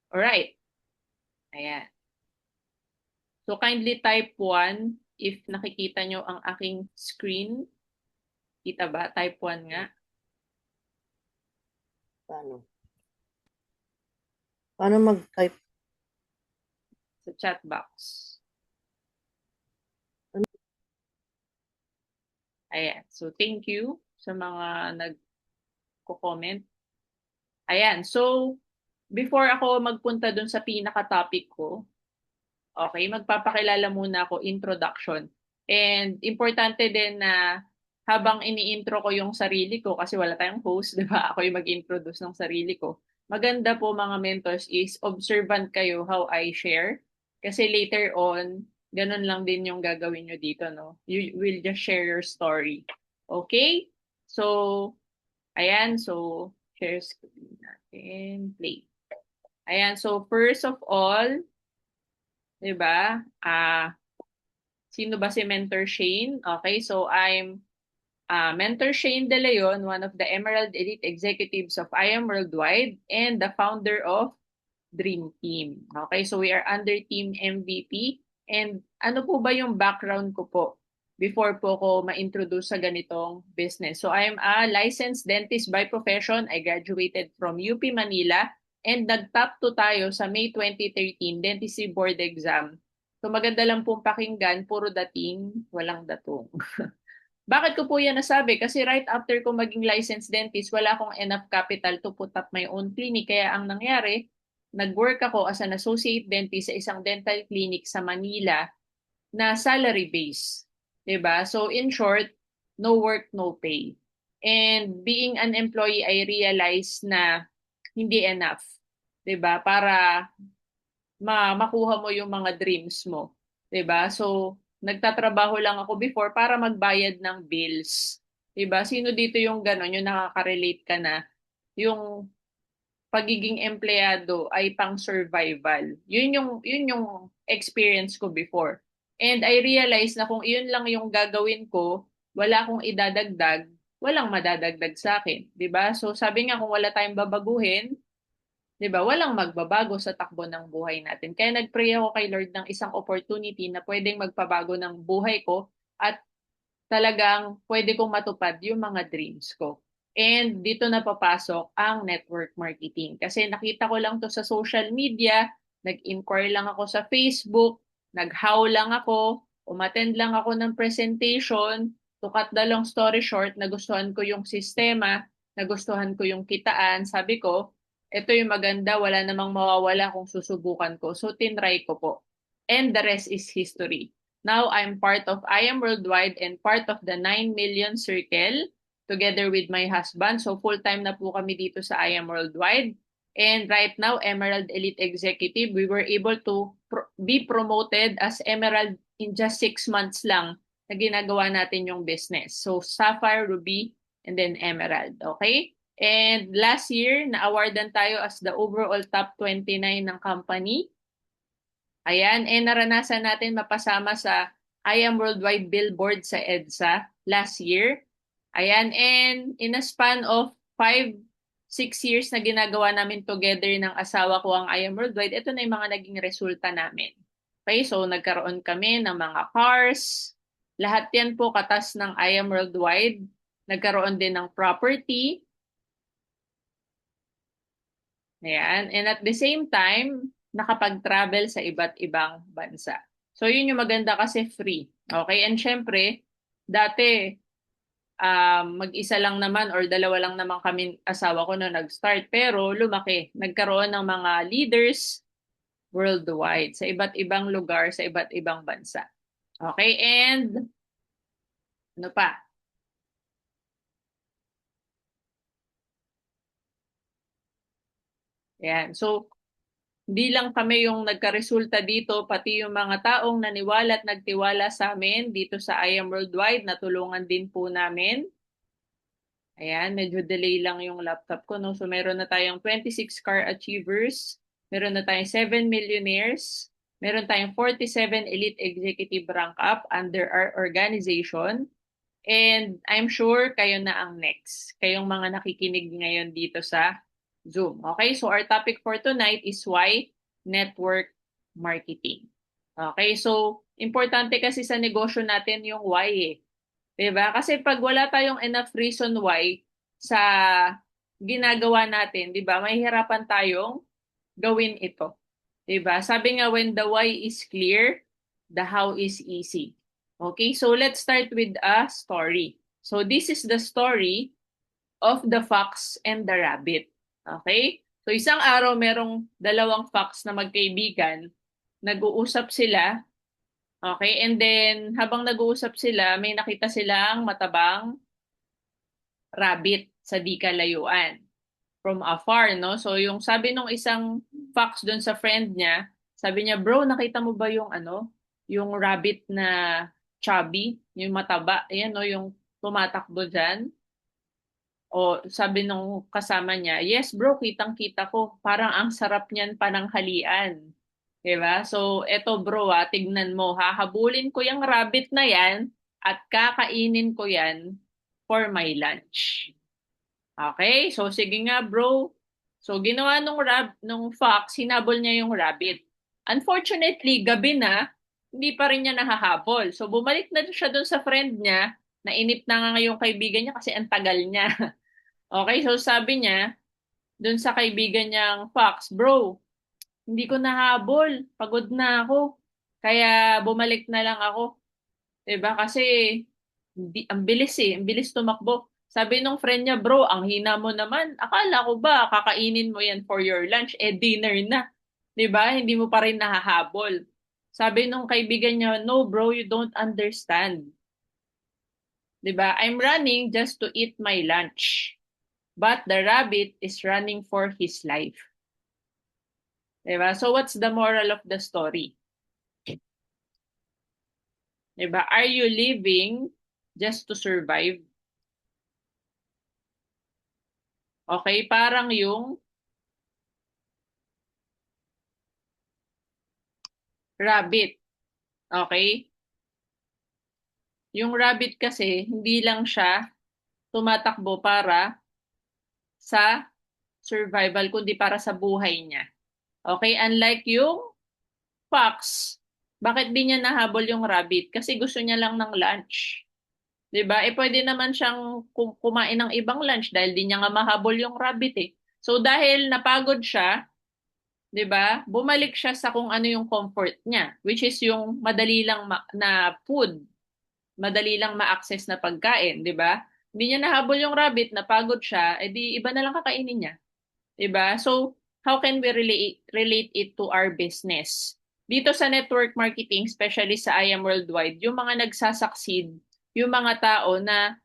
Alright. Ayan. So kindly type 1 if nakikita nyo ang aking screen. Kita ba? Type 1 nga. Paano? Paano mag-type? Sa chat box. Ayan. So thank you sa mga nagko-comment. Ayan. So before ako magpunta dun sa pinaka-topic ko, okay, magpapakilala muna ako, introduction. And importante din na habang ini-intro ko yung sarili ko, kasi wala tayong host, di ba? Ako yung mag-introduce ng sarili ko. Maganda po mga mentors is observant kayo how I share. Kasi later on, ganun lang din yung gagawin nyo dito, no? You will just share your story. Okay? So, ayan. So, share screen natin. Play. Ayan. So, first of all, di ba? Sino ba si Mentor Shane? Okay, so I'm Mentor Shane De Leon, one of the Emerald Elite Executives of IAM Worldwide and the founder of Dream Team. Okay, so we are under Team MVP. And ano po ba yung background ko po before po ko ma-introduce sa ganitong business? So I'm a licensed dentist by profession. I graduated from UP Manila and nag-top 2 tayo sa May 2013 dentistry board exam. So maganda lang pong pakinggan, puro dating, walang datong. Bakit ko po yan nasabi? Kasi right after ko maging licensed dentist, wala akong enough capital to put up my own clinic. Kaya ang nangyari, nag-work ako as an associate dentist sa isang dental clinic sa Manila na salary base. 'Di ba? So in short, no work, no pay. And being an employee, I realized na hindi enough. 'Di ba? Para makuha mo yung mga dreams mo. 'Di ba? So, nagtatrabaho lang ako before para magbayad ng bills. 'Di ba? Sino dito yung gano'n, yung nakaka-relate ka na yung pagiging empleyado ay pang survival. Yun yung experience ko before. And I realized na kung iyon lang yung gagawin ko, wala akong idadagdag, walang madadagdag sa akin, 'di ba? So sabi nga kung wala tayong babaguhin, 'di ba? Walang magbabago sa takbo ng buhay natin. Kaya nag-pray ako kay Lord ng isang opportunity na pwedeng magpabago ng buhay ko at talagang pwede kong matupad yung mga dreams ko. And dito na papasok ang network marketing. Kasi nakita ko lang to sa social media, nag-inquire lang ako sa Facebook, nag-how lang ako, umattend lang ako ng presentation. To cut the long story short, nagustuhan ko yung sistema, nagustuhan ko yung kitaan. Sabi ko, ito yung maganda, wala namang mawawala kung susubukan ko. So, tinry ko po. And the rest is history. Now, I'm part of IAM Worldwide and part of the 9 Million Circle together with my husband. So, full-time na po kami dito sa IAM Worldwide. And right now, Emerald Elite Executive, we were able to be promoted as Emerald in just 6 months lang na ginagawa natin yung business. So, Sapphire, Ruby, and then Emerald. Okay? And last year, na-awardan tayo as the overall top 29 ng company. Ayan, naranasan natin mapasama sa IAM Worldwide Billboard sa EDSA last year. Ayan, and in a span of 5-6 years na ginagawa namin together ng asawa ko ang IAM Worldwide, ito na yung mga naging resulta namin. Okay, so nagkaroon kami ng mga cars. Lahat yan po katas ng IAM Worldwide. Nagkaroon din ng property. Ayan. And at the same time, nakapag-travel sa iba't ibang bansa. So, yun yung maganda kasi free. Okay? And syempre, dati, mag-isa lang naman or dalawa lang naman kami asawa ko na nag-start. Pero lumaki. Nagkaroon ng mga leaders worldwide sa iba't ibang lugar, sa iba't ibang bansa. Okay? And ano pa? Ayan. So, hindi lang kami yung nagkaresulta dito, pati yung mga taong naniwala at nagtiwala sa amin dito sa IAM Worldwide, natulungan din po namin. Ayan, medyo delay lang yung laptop ko, no? So, meron na tayong 26 car achievers, meron na tayong 7 millionaires, meron tayong 47 elite executive rank up under our organization. And I'm sure kayo na ang next. Kayong mga nakikinig ngayon dito sa Zoom. Okay, so our topic for tonight is why network marketing. Okay, so importante kasi sa negosyo natin yung why eh. 'Di ba? Kasi pag wala tayong enough reason why sa ginagawa natin, 'di ba? Mahihirapan tayong gawin ito. 'Di ba? Sabi nga when the why is clear, the how is easy. Okay, so let's start with a story. So this is the story of the fox and the rabbit. Okay? So isang araw merong dalawang fox na magkaibigan, nag-uusap sila. Okay? And then habang nag-uusap sila, may nakita silang matabang rabbit sa di kalayuan from afar, no? So yung sabi nung isang fox doon sa friend niya, sabi niya, "Bro, nakita mo ba yung ano, yung rabbit na chubby, yung mataba, ayan no, yung tumatakbo diyan?" O sabi nung kasama niya, "Yes bro, kitang-kita ko. Parang ang sarap niyan pananghalian." 'Di ba? So eto bro tignan mo, hahabulin ko yung rabbit na yan at kakainin ko yan for my lunch. Okay? So sige nga bro. So ginawa nung fox, hinabol niya yung rabbit. Unfortunately, gabi na, hindi pa rin niya nahahabol. So bumalik na siya dun sa friend niya, nainip na nga yung kaibigan niya kasi ang tagal niya. Okay, so sabi niya, dun sa kaibigan niyang Fox, "Bro, hindi ko nahabol. Pagod na ako. Kaya bumalik na lang ako." 'Di ba? Kasi ang bilis eh. Ang bilis tumakbo. Sabi nung friend niya, "Bro, ang hina mo naman. Akala ko ba kakainin mo yan for your lunch? Eh, dinner na. 'Di ba? Hindi mo pa rin nahahabol." Sabi nung kaibigan niya, "No, bro, you don't understand. 'Di ba? I'm running just to eat my lunch. But the rabbit is running for his life." Diba? So what's the moral of the story? Diba? Are you living just to survive? Okay, parang yung rabbit. Okay? Yung rabbit kasi, hindi lang siya tumatakbo para sa survival, kundi para sa buhay niya. Okay? Unlike yung fox, bakit di niya nahabol yung rabbit? Kasi gusto niya lang ng lunch. 'Di ba? Eh pwede naman siyang kumain ng ibang lunch dahil di niya nga mahabol yung rabbit eh. So dahil napagod siya, 'di ba? Bumalik siya sa kung ano yung comfort niya, which is yung madali lang na food, madali lang ma-access na pagkain, 'di ba? Hindi niya nahabol yung rabbit, napagod siya, eh di iba na lang kakainin niya, 'di ba? So how can we relate it to our business? Dito sa network marketing, especially sa I Am Worldwide, yung mga nagsasucceed, yung mga tao na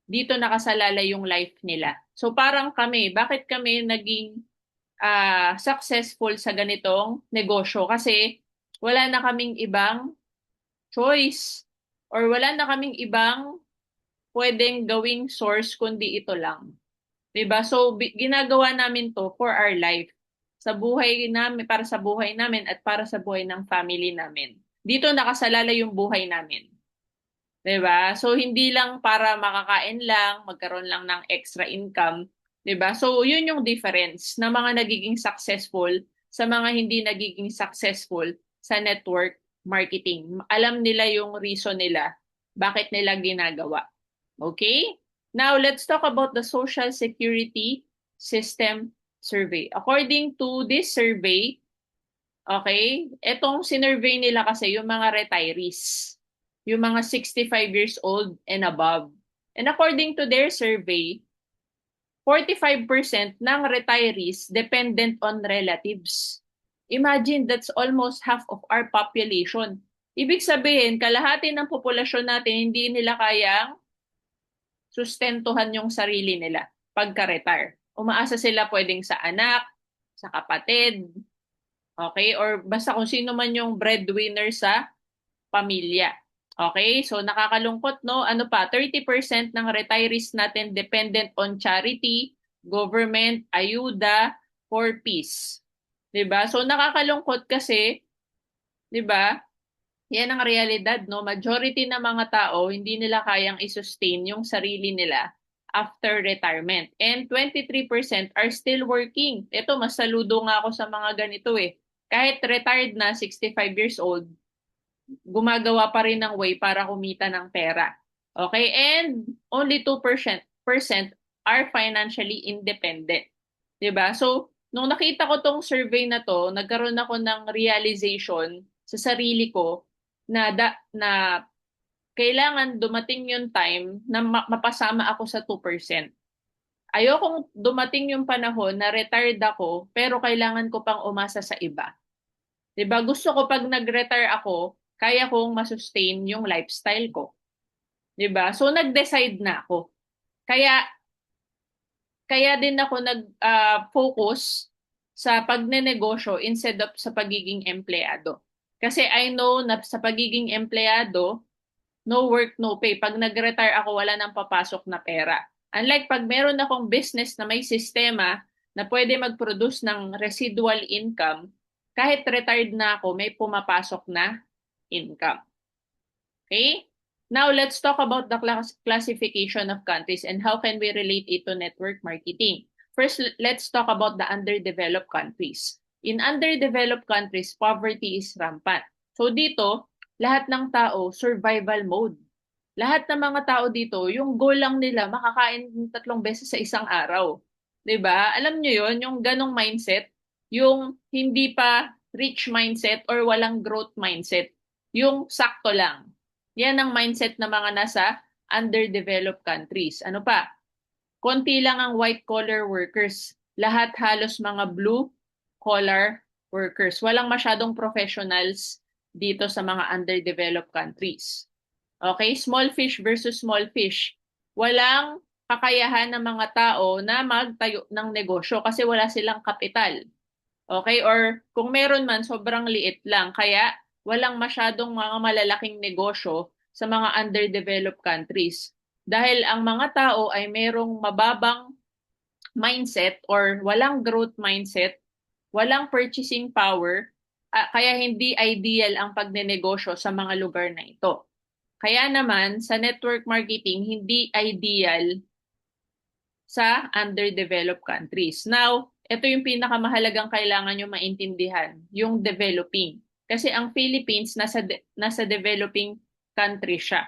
dito nakasalalay yung life nila. So parang kami, bakit kami naging successful sa ganitong negosyo? Kasi wala na kaming ibang choice or wala na kaming ibang pwedeng gawing source kundi ito lang. 'Di ba? So ginagawa namin to for our life. Sa buhay namin, para sa buhay namin at para sa buhay ng family namin. Dito nakasalalay yung buhay namin. 'Di ba? So hindi lang para makakain lang, magkaroon lang ng extra income, 'di ba? So yun yung difference ng mga nagiging successful sa mga hindi nagiging successful sa network marketing. Alam nila yung reason nila, bakit nila ginagawa. Okay? Now let's talk about the Social Security System Survey. According to this survey, okay, etong sinurvey nila kasi yung mga retirees, yung mga 65 years old and above. And according to their survey, 45% ng retirees dependent on relatives. Imagine, that's almost half of our population. Ibig sabihin, kalahati ng populasyon natin hindi nila kayang sustentuhan yung sarili nila pagka-retire. Umaasa sila pwedeng sa anak, sa kapatid, okay? Or basta kung sino man yung breadwinner sa pamilya. Okay? So nakakalungkot, no? Ano pa? 30% ng retirees natin dependent on charity, government, ayuda, for peace. 'Di ba? So nakakalungkot kasi, 'di ba? Yan ang realidad, no? Majority ng mga tao hindi nila kayang i-sustain yung sarili nila after retirement. And 23% are still working. Ito, mas saludo nga ako sa mga ganito eh. Kahit retired na, 65 years old, gumagawa pa rin ng way para kumita ng pera. Okay? And only 2% are financially independent. 'Di ba? So, nung nakita ko tong survey na to, nagkaroon ako ng realization sa sarili ko na kailangan dumating yung time na mapasama ako sa 2%. Ayokong dumating yung panahon na retired ako pero kailangan ko pang umasa sa iba. 'Di ba? Gusto ko pag nag-retire ako, kaya kong masustain yung lifestyle ko. 'Di ba? So nag-decide na ako. Kaya din ako nag-focus sa pagnenegosyo instead of sa pagiging empleyado. Kasi I know na sa pagiging empleyado, no work, no pay. Pag nag-retire ako, wala nang papasok na pera. Unlike pag meron akong business na may sistema na pwede mag-produce ng residual income, kahit retired na ako, may pumapasok na income. Okay? Now, let's talk about the classification of countries and how can we relate it to network marketing. First, let's talk about the underdeveloped countries. In underdeveloped countries, poverty is rampant. So dito, lahat ng tao, survival mode. Lahat ng mga tao dito, yung goal lang nila, makakain 3 beses sa isang araw. 'Di ba? Alam nyo yon, yung ganong mindset, yung hindi pa rich mindset or walang growth mindset, yung sakto lang. Yan ang mindset ng mga nasa underdeveloped countries. Ano pa? Konti lang ang white-collar workers. Lahat halos mga blue-collar workers. Walang masyadong professionals dito sa mga underdeveloped countries. Okay? Small fish versus small fish. Walang kakayahan ng mga tao na magtayo ng negosyo kasi wala silang kapital. Okay? Or kung meron man, sobrang liit lang. Kaya walang masyadong mga malalaking negosyo sa mga underdeveloped countries. Dahil ang mga tao ay merong mababang mindset or walang growth mindset, walang purchasing power, kaya hindi ideal ang pagnenegosyo sa mga lugar na ito. Kaya naman, sa network marketing, hindi ideal sa underdeveloped countries. Now, ito yung pinakamahalagang kailangan nyo maintindihan, yung developing. Kasi ang Philippines, nasa developing country siya.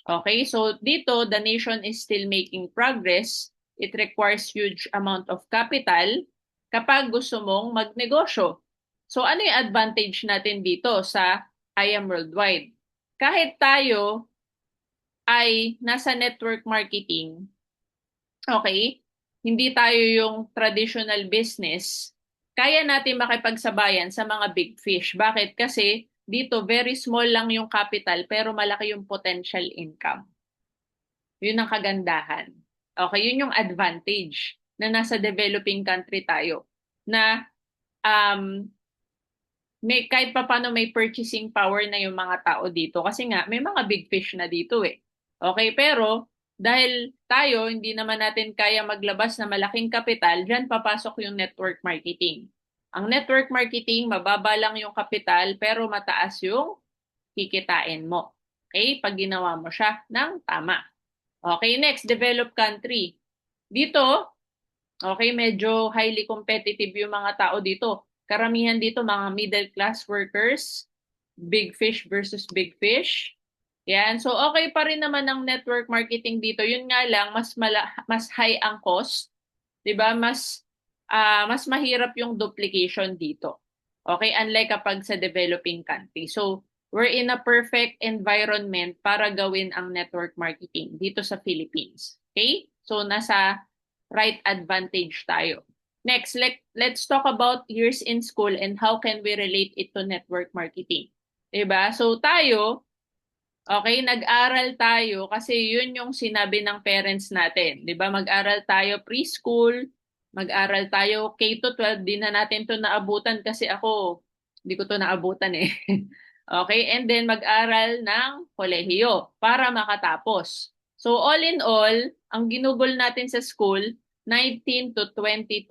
Okay, so dito, the nation is still making progress. It requires huge amount of capital kapag gusto mong magnegosyo. So ano yung advantage natin dito sa I Am Worldwide? Kahit tayo ay nasa network marketing, okay, hindi tayo yung traditional business, kaya natin makipagsabayan sa mga big fish. Bakit? Kasi dito, very small lang yung capital pero malaki yung potential income. Yun ang kagandahan. Okay, yun yung advantage na nasa developing country tayo. Na kahit pa paano may purchasing power na yung mga tao dito. Kasi nga, may mga big fish na dito eh. Okay, pero dahil tayo, hindi naman natin kaya maglabas na malaking kapital, dyan papasok yung network marketing. Ang network marketing, mababa lang yung kapital, pero mataas yung kikitain mo. Okay? Pag ginawa mo siya ng tama. Okay, next, developed country. Dito, okay, medyo highly competitive yung mga tao dito. Karamihan dito, mga middle class workers, big fish versus big fish. Yan. So, okay pa rin naman ang network marketing dito. Yun nga lang, mas high ang cost. 'Di ba? Mas mahirap yung duplication dito. Okay? Unlike kapag sa developing country. So, we're in a perfect environment para gawin ang network marketing dito sa Philippines. Okay? So, nasa right advantage tayo. Next, let's talk about years in school and how can we relate it to network marketing. 'Di ba? So, tayo, okay, nag-aral tayo kasi yun yung sinabi ng parents natin. 'Di ba? Mag-aral tayo preschool, mag-aral tayo K-12, di na natin 'to naabutan kasi ako, hindi ko 'to naabutan eh. Okay, and then mag-aral ng kolehiyo para makatapos. So all in all, ang ginugol natin sa school, 19 to 22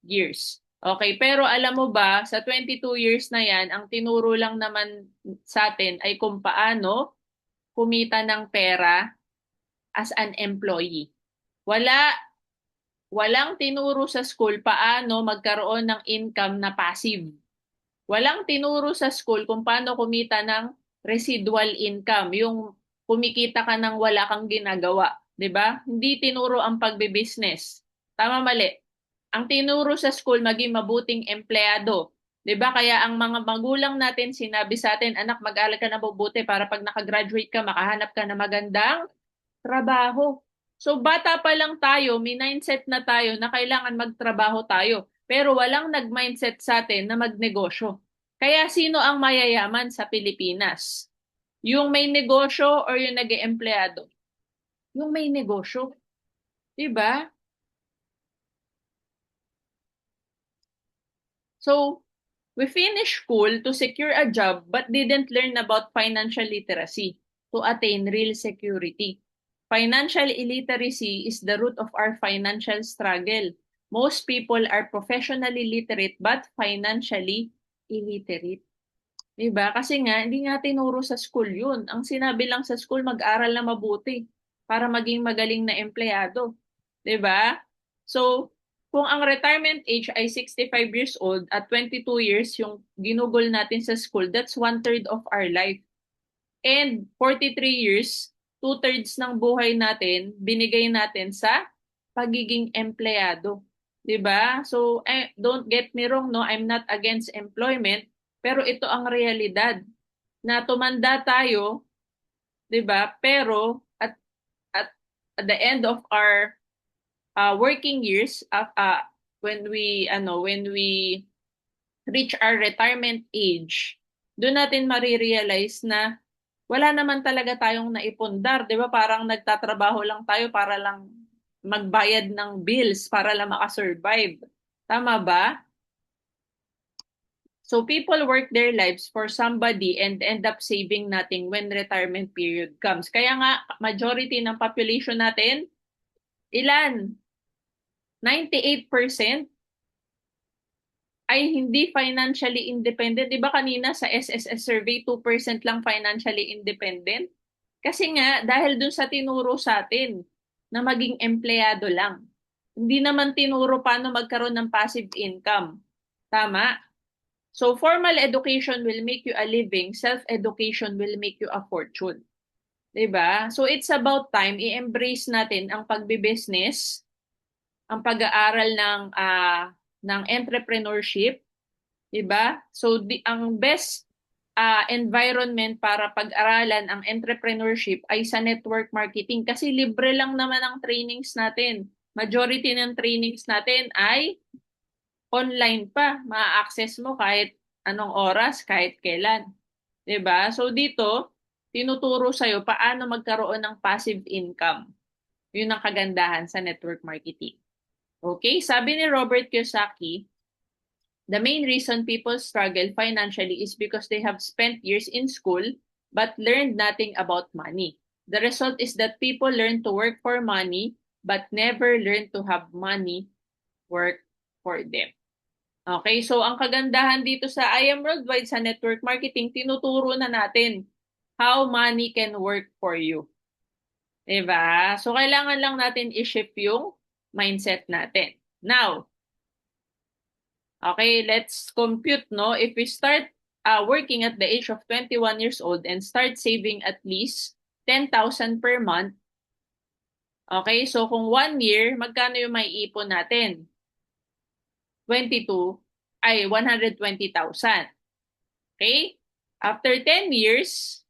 years. Okay, pero alam mo ba, sa 22 years na yan, ang tinuro lang naman sa atin ay kung paano kumita ng pera as an employee. Walang tinuro sa school paano magkaroon ng income na passive. Walang tinuro sa school kung paano kumita ng residual income, yung kumikita ka ng wala kang ginagawa, 'di ba? Hindi tinuro ang pagbe-business. Tama mali. Ang tinuro sa school maging mabuting empleyado. 'Di ba? Kaya ang mga magulang natin sinabi sa atin, anak, mag-aral ka na mabuti para pag nakagraduate ka, makahanap ka na magandang trabaho. So bata pa lang tayo, may mindset na tayo na kailangan magtrabaho tayo. Pero walang nag-mindset sa atin na magnegosyo. Kaya sino ang mayayaman sa Pilipinas? Yung may negosyo or yung nag-eempleyado? Yung may negosyo. 'Di ba? So, we finished school to secure a job but didn't learn about financial literacy to attain real security. Financial illiteracy is the root of our financial struggle. Most people are professionally literate but financially illiterate. Diba? Kasi nga, hindi nga tinuro sa school yun. Ang sinabi lang sa school, mag-aral na mabuti para maging magaling na empleyado. Diba? So, kung ang retirement age ay 65 years old at 22 years yung ginugol natin sa school, that's 1/3 of our life. And 43 years, 2/3 ng buhay natin, binigay natin sa pagiging empleyado. 'Di ba? So, don't get me wrong, no, I'm not against employment, pero ito ang realidad na tumanda tayo, 'di ba? Pero at at the end of our working years, when we reach our retirement age, doon natin marirealize na wala naman talaga tayong naipundar, 'di ba? Parang nagtatrabaho lang tayo para lang magbayad ng bills, para lang makasurvive. Tama ba? So people work their lives for somebody and end up saving nothing when retirement period comes. Kaya nga majority ng population natin, ilan? 98% ay hindi financially independent. 'Di ba kanina sa SSS survey, 2% lang financially independent? Kasi nga, dahil dun sa tinuro sa atin na maging empleyado lang. Hindi naman tinuro paano magkaroon ng passive income. Tama? So, formal education will make you a living, self-education will make you a fortune. 'Di ba? So, it's about time i-embrace natin ang pagbi-business, ang pag-aaral ng entrepreneurship, 'di ba? So, ang best environment para pag-aralan ang entrepreneurship ay sa network marketing kasi libre lang naman ang trainings natin. Majority ng trainings natin ay online pa. Ma-access mo kahit anong oras, kahit kailan. 'Di ba? So dito, tinuturo sa'yo paano magkaroon ng passive income. Yun ang kagandahan sa network marketing. Okay? Sabi ni Robert Kiyosaki, the main reason people struggle financially is because they have spent years in school but learned nothing about money. The result is that people learn to work for money but never learn to have money work for them. Okay, so ang kagandahan dito sa I Am Worldwide sa network marketing, tinuturo na natin how money can work for you. Diba? So kailangan lang natin i-shift yung mindset natin. Now, okay, let's compute, no? If we start working at the age of 21 years old and start saving at least 10,000 per month, okay, so kung 1 year, magkano yung may ipon natin? 120,000. Okay? After 10 years,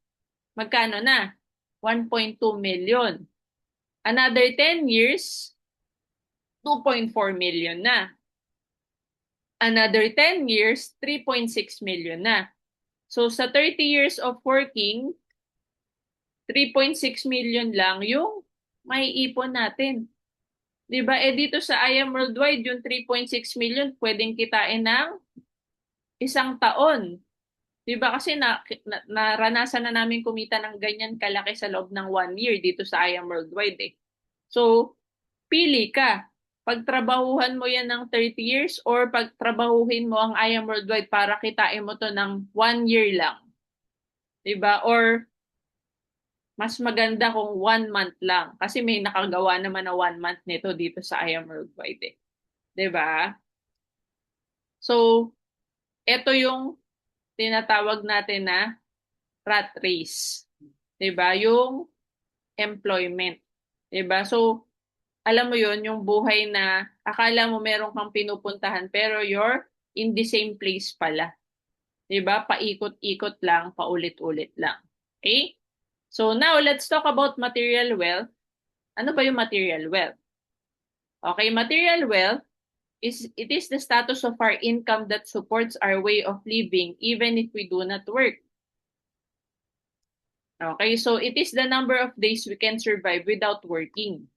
magkano na? 1.2 million. Another 10 years, 2.4 million na. Another 10 years, 3.6 million na. So sa 30 years of working, 3.6 million lang yung may ipon natin. 'Di ba? Eh dito sa I Am Worldwide, yung 3.6 million pwedeng kitain ng isang taon. 'Di ba? Kasi naranasan na namin kumita ng ganyan kalaki sa loob ng 1 year dito sa I Am Worldwide eh. So, pili ka. Pagtrabahuhan mo yan ng 30 years or pagtrabahuhin mo ang I Am Worldwide para kitain mo to ng 1 year lang. 'Di ba? Or Mas maganda kung 1 month lang. Kasi may nakagawa naman na 1 month nito dito sa I Am Worldwide eh. 'Di ba? So, ito yung tinatawag natin na rat race. 'Di ba? Yung employment. 'Di ba? So, alam mo yon yung buhay na akala mo meron kang pinupuntahan pero you're in the same place pala. 'Di ba? Paikot-ikot lang, paulit-ulit lang. Okay? So now let's talk about material wealth. Ano ba yung material wealth? Okay, material wealth is the status of our income that supports our way of living even if we do not work. Okay, so it is the number of days we can survive without working.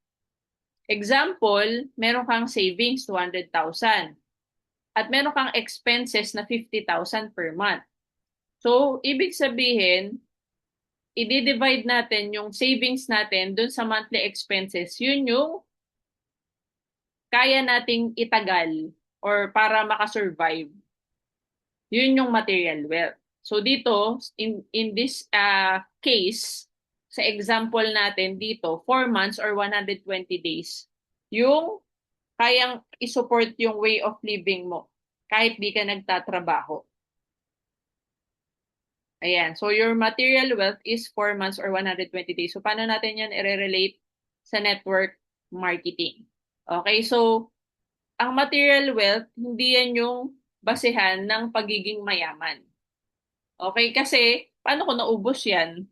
Example, meron kang savings 200,000 at meron kang expenses na 50,000 per month. So, ibig sabihin, i-divide natin yung savings natin dun sa monthly expenses. Yun yung kaya nating itagal or para makasurvive. Yun yung material wealth. So dito, in this case, sa example natin dito, 4 months or 120 days, yung kayang isupport yung way of living mo kahit di ka nagtatrabaho. Ayan. So your material wealth is 4 months or 120 days. So paano natin yan i-relate sa network marketing? Okay, so ang material wealth, hindi yan yung basehan ng pagiging mayaman. Okay, kasi paano kung naubos yan?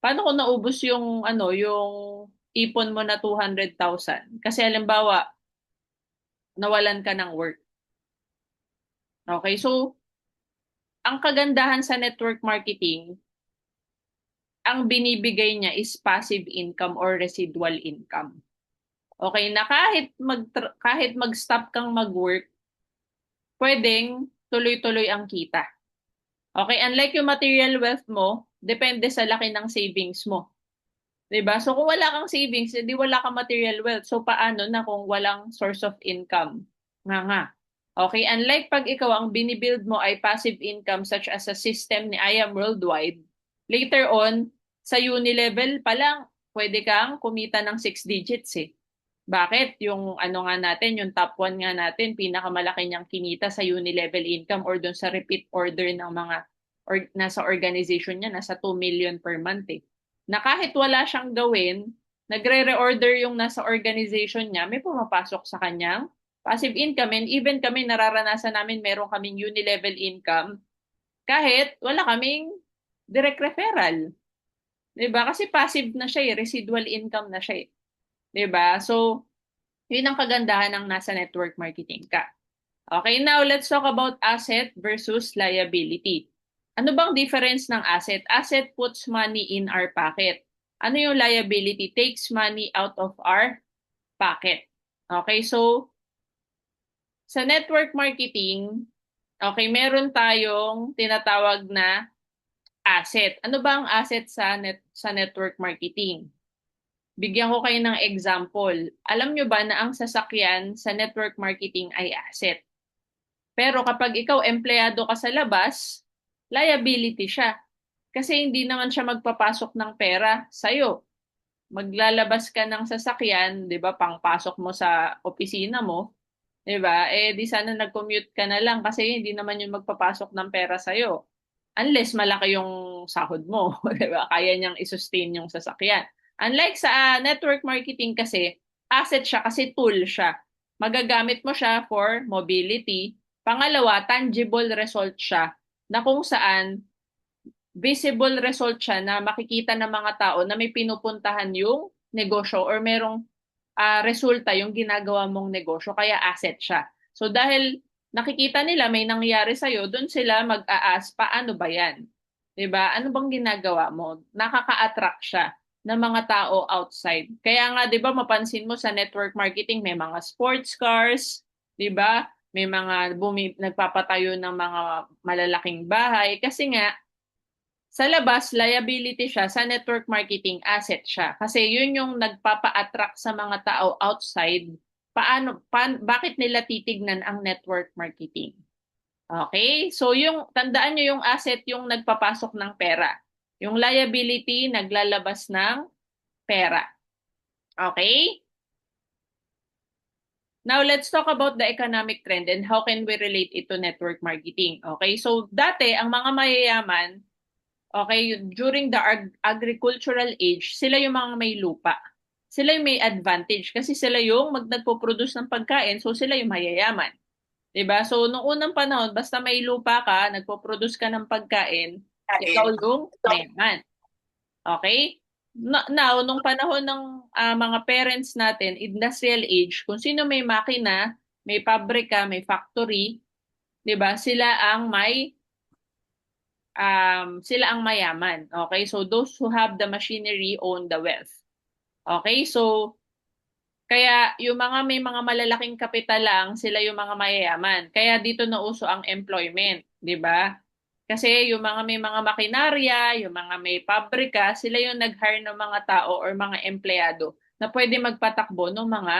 Paano kung naubos yung yung ipon mo na 200,000? Kasi halimbawa, nawalan ka ng work. Okay, so ang kagandahan sa network marketing, ang binibigay niya is passive income or residual income. Okay, na kahit mag-stop kang mag-work, pwedeng tuloy-tuloy ang kita. Okay, unlike yung material wealth mo, depende sa laki ng savings mo. 'Di ba? So kung wala kang savings, edi wala kang material wealth. So paano na kung walang source of income? Nga. Okay, unlike pag ikaw ang binibuild mo ay passive income such as a system ni I Am Worldwide, later on, sa uni-level pa lang, pwede kang kumita ng 6 digits eh. Bakit? Yung ano nga natin, yung top 1 nga natin, pinakamalaki niyang kinita sa uni-level income or doon sa repeat order ng mga nasa organization niya, nasa 2 million per month eh. Na kahit wala siyang gawin, nagre-reorder yung nasa organization niya, may pumapasok sa kanyang passive income. And even kami, nararanasan namin, meron kaming uni-level income kahit wala kaming direct referral. 'Di ba? Kasi passive na siya eh, residual income na siya eh. 'Di ba? So, yun ang kagandahan ng nasa network marketing ka. Okay, now let's talk about asset versus liability. Ano bang difference ng asset? Asset puts money in our pocket. Ano yung liability? Takes money out of our pocket. Okay, so sa network marketing, okay, meron tayong tinatawag na asset. Ano ba ang asset sa network marketing? Bigyan ko kayo ng example. Alam nyo ba na ang sasakyan sa network marketing ay asset? Pero kapag ikaw empleyado ka sa labas, liability siya. Kasi hindi naman siya magpapasok ng pera sa'yo. Maglalabas ka ng sasakyan, 'di ba, pangpasok mo sa opisina mo, 'di ba? Eh di sana nag-commute ka na lang kasi hindi naman 'yung magpapasok ng pera sa'yo. Unless malaki yung sahod mo, 'di ba? Kaya niyang i-sustain yung sasakyan. Unlike sa network marketing kasi, asset siya kasi tool siya. Magagamit mo siya for mobility. Pangalawa, tangible result siya na kung saan visible result siya na makikita ng mga tao na may pinupuntahan yung negosyo or merong resulta yung ginagawa mong negosyo, kaya asset siya. So dahil nakikita nila may nangyari sa'yo, doon sila mag-a-ask, paano ba yan? 'Di ba? Ano bang ginagawa mo? Nakaka-attract siya ng mga tao outside. Kaya nga 'di ba mapansin mo sa network marketing may mga sports cars, 'di ba? May mga nagpapatayo ng mga malalaking bahay kasi nga sa labas, liability siya. Sa network marketing, asset siya. Kasi yun yung nagpapa-attract sa mga tao outside. Bakit nila titignan ang network marketing? Okay? So tandaan nyo yung asset yung nagpapasok ng pera. Yung liability naglalabas ng pera. Okay? Now, let's talk about the economic trend and how can we relate it to network marketing. Okay? So, dati, ang mga mayayaman, okay, during the agricultural age, sila yung mga may lupa. Sila yung may advantage kasi sila yung nagpo-produce ng pagkain, so sila yung mayayaman. 'Di ba? So, noong unang panahon, basta may lupa ka, nagpo-produce ka ng pagkain, ikaw yung mayaman. Okay? Now, nung panahon ng mga parents natin, industrial age, kung sino may makina, may pabrika, may factory, 'di ba? Sila ang mayaman. Okay? So those who have the machinery own the wealth. Okay? So kaya yung mga may mga malalaking kapital lang, sila yung mga mayayaman. Kaya dito nauso ang employment, 'di ba? Kasi yung mga may mga makinarya, yung mga may pabrika, sila yung nag-hire ng mga tao or mga empleyado na pwede magpatakbo ng mga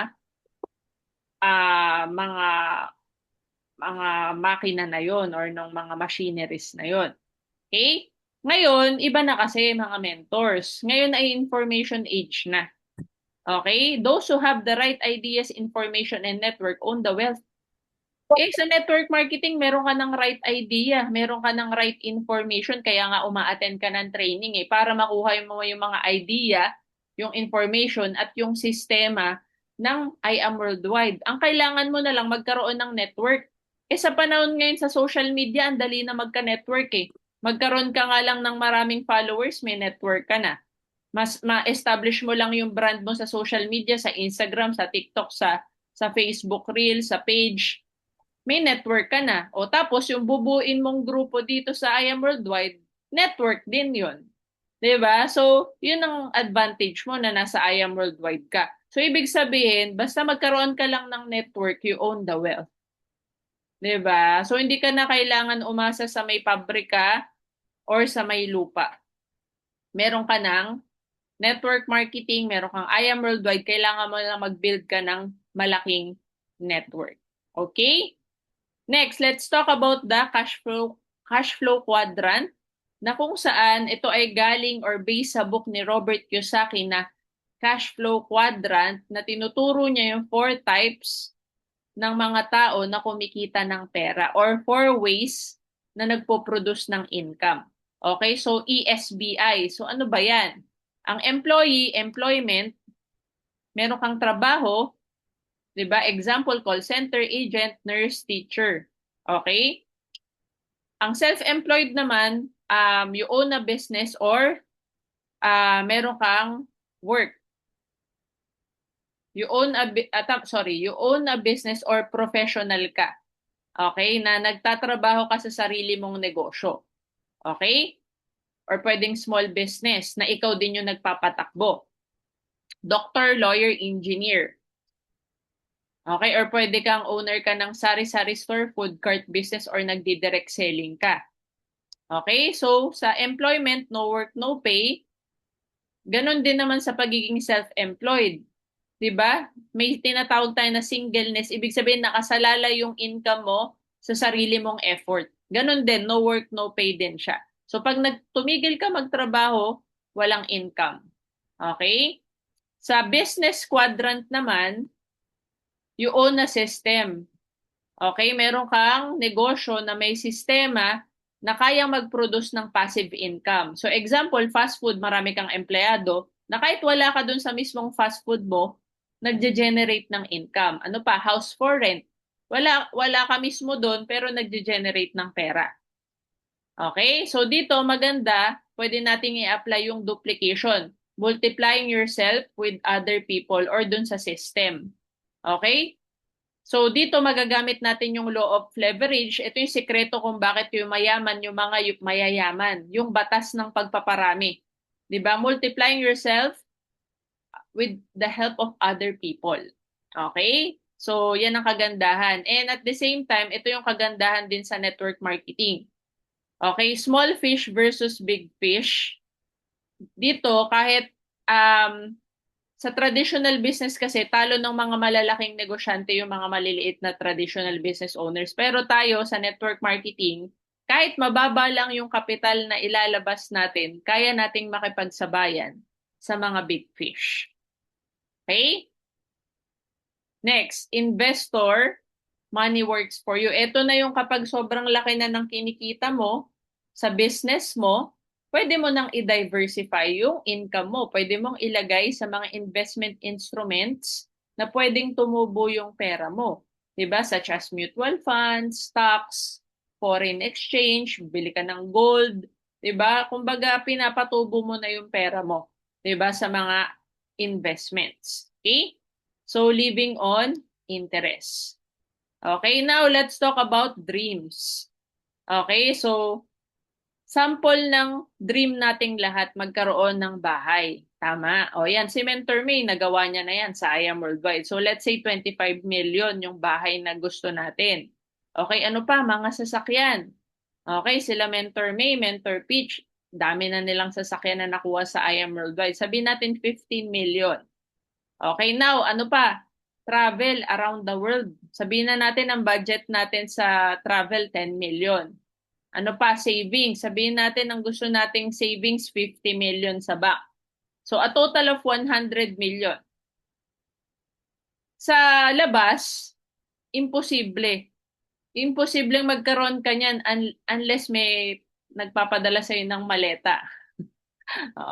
makina na yon or ng mga machineries na yon. Okay? Ngayon, iba na kasi mga mentors. Ngayon ay information age na. Okay? Those who have the right ideas, information, and network own the wealth. Sa network marketing, meron ka ng right idea, meron ka ng right information, kaya nga uma-attend ka ng training para makuha mo yung mga idea, yung information, at yung sistema ng I Am Worldwide. Ang kailangan mo na lang magkaroon ng network. Sa panahon ngayon sa social media, ang dali na magka-network Magkaroon ka nga lang ng maraming followers, may network ka na. Mas ma-establish mo lang yung brand mo sa social media, sa Instagram, sa TikTok, sa Facebook Reels, sa page, may network ka na. O tapos yung bubuin mong grupo dito sa I Am Worldwide, network din yun. 'Di ba? So, yun ang advantage mo na nasa I Am Worldwide ka. So, ibig sabihin, basta magkaroon ka lang ng network, you own the wealth. 'Di ba? So, hindi ka na kailangan umasa sa may pabrika or sa may lupa. Meron ka ng network marketing, meron kang I Am Worldwide, kailangan mo lang mag-build ka ng malaking network. Okay? Next, let's talk about the cash flow quadrant na kung saan ito ay galing or based sa book ni Robert Kiyosaki na cash flow quadrant na tinuturo niya yung 4 types ng mga tao na kumikita ng pera or 4 ways na nagpo-produce ng income. Okay, so ESBI. So ano ba yan? Ang employment, meron kang trabaho, 'di ba? Example, call center, agent, nurse, teacher. Okay? Ang self-employed naman, you own a business or meron kang work. You own a business or professional ka. Okay? Na nagtatrabaho ka sa sarili mong negosyo. Okay? Or pwedeng small business na ikaw din yung nagpapatakbo. Doctor, lawyer, engineer. Okay, or pwede kang owner ka ng sari-sari store, food cart business, or nagdi-direct selling ka. Okay, so sa employment, no work, no pay. Ganon din naman sa pagiging self-employed. 'Di ba? May tinatawag tayo na singleness. Ibig sabihin, nakasalalay yung income mo sa sarili mong effort. Ganon din, no work, no pay din siya. So pag tumigil ka magtrabaho, walang income. Okay? Sa business quadrant naman, you own a system. Okay, meron kang negosyo na may sistema na kayang mag-produce ng passive income. So example, fast food, marami kang empleyado na kahit wala ka dun sa mismong fast food mo, nagge-generate ng income. Ano pa? House for rent. Wala ka mismo dun pero nagge-generate ng pera. Okay? So dito maganda, pwede nating i-apply yung duplication. Multiplying yourself with other people or dun sa system. Okay? So dito magagamit natin yung law of leverage. Ito yung sikreto kung bakit yung mayaman, yung mga mayayaman, yung batas ng pagpaparami. 'Di ba? Multiplying yourself with the help of other people. Okay? So yan ang kagandahan. And at the same time, ito yung kagandahan din sa network marketing. Okay, small fish versus big fish. Dito kahit Sa traditional business kasi, talo ng mga malalaking negosyante yung mga maliliit na traditional business owners. Pero tayo sa network marketing, kahit mababa lang yung kapital na ilalabas natin, kaya nating makipagsabayan sa mga big fish. Okay? Next, investor, money works for you. Ito na yung kapag sobrang laki na ng kinikita mo sa business mo, pwede mo nang i-diversify yung income mo. Pwede mong ilagay sa mga investment instruments na pwedeng tumubo yung pera mo. Diba? Such as mutual funds, stocks, foreign exchange, bili ka ng gold. Diba? Kumbaga, pinapatubo mo na yung pera mo. Diba? Sa mga investments. Okay? So, living on interest. Okay, now let's talk about dreams. Okay, so sample ng dream nating lahat magkaroon ng bahay. Tama. O yan, si Mentor May, nagawa niya na yan sa I Am Worldwide. So let's say 25 million yung bahay na gusto natin. Okay, ano pa? Mga sasakyan. Okay, sila Mentor May, Mentor Peach, dami na nilang sasakyan na nakuha sa I Am Worldwide. Sabihin natin 15 million. Okay, now, ano pa? Travel around the world. Sabihin na natin ang budget natin sa travel, 10 million. Ano pa? Savings. Sabihin natin ang gusto nating savings, 50 million sa bank. So, a total of 100 million. Sa labas, imposible. Imposibleng magkaroon ka niyan unless may nagpapadala sa'yo ng maleta.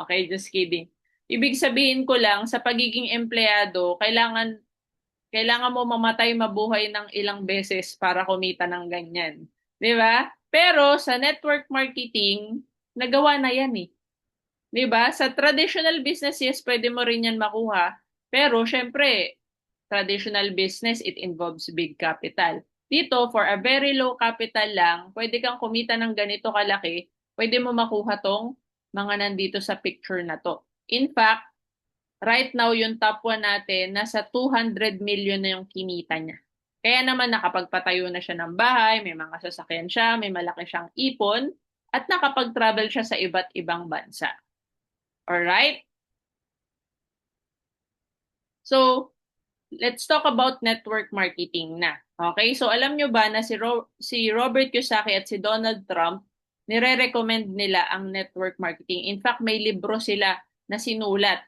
Okay, just kidding. Ibig sabihin ko lang, sa pagiging empleyado, kailangan mo mamatay mabuhay ng ilang beses para kumita ng ganyan. 'Di ba? Pero sa network marketing, nagawa na 'yan eh. 'Di ba? Sa traditional business, yes, pwede mo rin 'yan makuha. Pero syempre, traditional business, it involves big capital. Dito, for a very low capital lang, pwede kang kumita ng ganito kalaki, pwede mo makuha tong mga nandito sa picture na to. In fact, right now, yung top 1 natin, nasa 200 million na yung kinita niya. Kaya naman nakapagpatayo na siya ng bahay, may mga sasakyan siya, may malaki siyang ipon, at nakapag-travel siya sa iba't ibang bansa. Alright? So, let's talk about network marketing na. Okay? So, alam nyo ba na si Robert Kiyosaki at si Donald Trump, nire-recommend nila ang network marketing. In fact, may libro sila na sinulat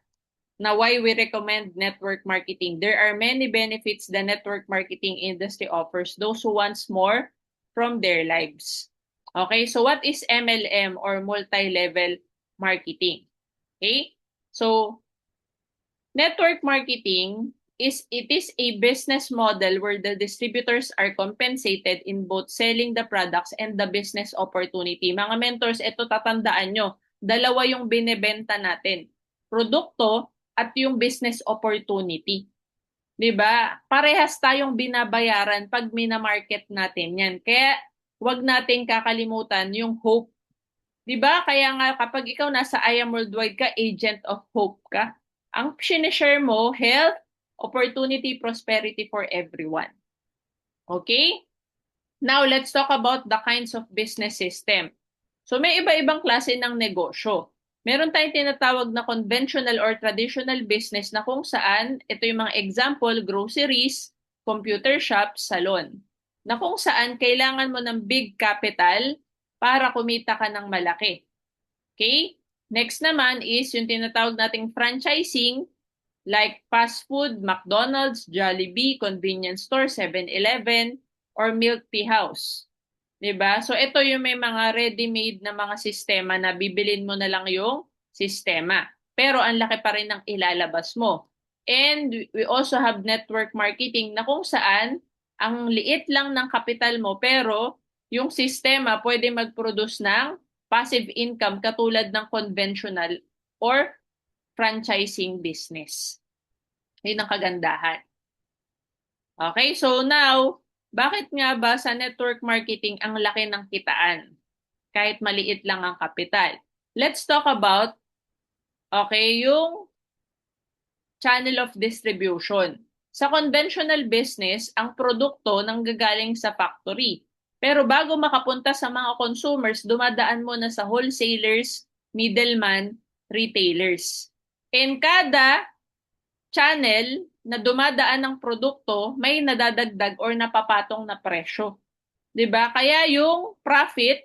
na why we recommend network marketing. There are many benefits the network marketing industry offers those who wants more from their lives. Okay, so what is MLM or multi-level marketing? Okay, so network marketing is a business model where the distributors are compensated in both selling the products and the business opportunity. Mga mentors, ito tatandaan nyo, dalawa yung binebenta natin. Produkto at yung business opportunity. 'Di ba? Parehas tayong binabayaran pag minamarket natin 'yan. Kaya 'wag nating kakalimutan yung hope. 'Di ba? Kaya nga kapag ikaw nasa I Am Worldwide ka, agent of hope ka. Ang sinishare mo, health, opportunity, prosperity for everyone. Okay? Now, let's talk about the kinds of business system. So, may iba-ibang klase ng negosyo. Meron tayong tinatawag na conventional or traditional business na kung saan, ito yung mga example, groceries, computer shop, salon. Na kung saan kailangan mo ng big capital para kumita ka ng malaki. Okay? Next naman is yung tinatawag nating franchising, like fast food, McDonald's, Jollibee, convenience store, 7-Eleven, or milk tea house. 'Di ba? So ito yung may mga ready-made na mga sistema na bibilin mo na lang yung sistema. Pero ang laki pa rin ng ilalabas mo. And we also have network marketing na kung saan ang liit lang ng kapital mo pero yung sistema pwede mag-produce ng passive income katulad ng conventional or franchising business. Yun ang kagandahan. Okay, so now, bakit nga ba sa network marketing ang laki ng kitaan? Kahit maliit lang ang kapital. Let's talk about, okay, yung channel of distribution. Sa conventional business, ang produkto nanggagaling sa factory. Pero bago makapunta sa mga consumers, dumadaan muna sa wholesalers, middleman, retailers. And kada channel na dumadaan ng produkto, may nadadagdag or napapatong na presyo. 'Di ba? Kaya yung profit,